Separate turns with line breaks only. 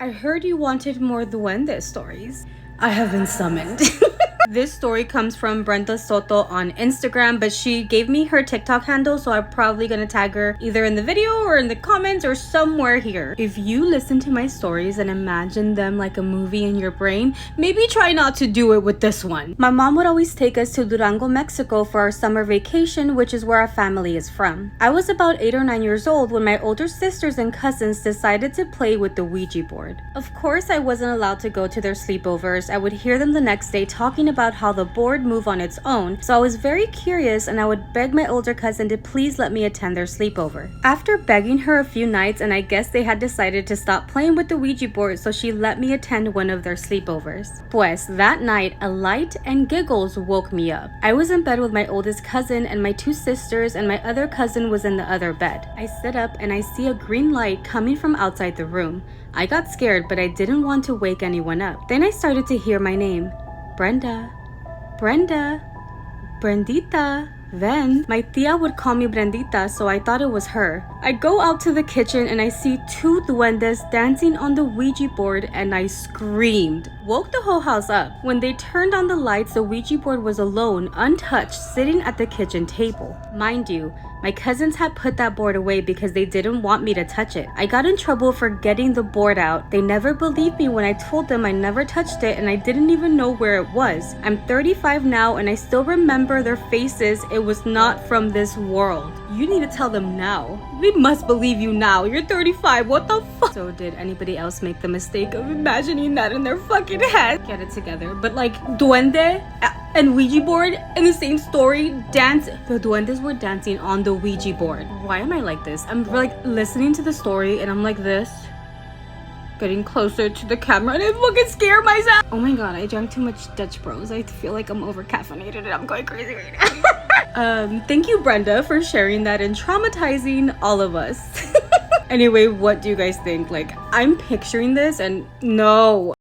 I heard you wanted more Duendes stories. I have been summoned. This story comes from Brenda Soto on Instagram, but she gave me her TikTok handle, so I'm probably gonna tag her either in the video or in the comments or somewhere here. If you listen to my stories and imagine them like a movie in your brain, maybe try not to do it with this one. My mom would always take us to Durango, Mexico for our summer vacation, which is where our family is from. I was about 8 or 9 years old when my older sisters and cousins decided to play with the Ouija board. Of course, I wasn't allowed to go to their sleepovers. I would hear them the next day talking about how the board moved on its own, so I was very curious and I would beg my older cousin to please let me attend their sleepover. After begging her a few nights, and I guess they had decided to stop playing with the Ouija board, so she let me attend one of their sleepovers. Pues, that night, a light and giggles woke me up. I was in bed with my oldest cousin and my 2 sisters, and my other cousin was in the other bed. I sit up and I see a green light coming from outside the room. I got scared, but I didn't want to wake anyone up. Then I started to hear my name. Brenda. Brenda. Brendita. Then, my tia would call me Brendita, so I thought it was her. I go out to the kitchen and I see 2 duendes dancing on the Ouija board and I screamed. Woke the whole house up. When they turned on the lights, the Ouija board was alone, untouched, sitting at the kitchen table. Mind you, my cousins had put that board away because they didn't want me to touch it. I got in trouble for getting the board out. They never believed me when I told them I never touched it and I didn't even know where it was. I'm 35 now and I still remember their faces. It was not from this world. You need to tell them now. We must believe you now. You're 35. What the fuck? So did anybody else make the mistake of imagining that in their fucking head? Get it together. But like duende and Ouija board in the same story, dance. The duendes were dancing on the Ouija board. Why am I like this? I'm like listening to the story and I'm like this, getting closer to the camera, and I fucking scare myself. Oh my god, I drank too much Dutch Bros. I feel like I'm over caffeinated and I'm going crazy right now. Thank you, Brenda, for sharing that and traumatizing all of us. Anyway, what do you guys think? Like, I'm picturing this and no.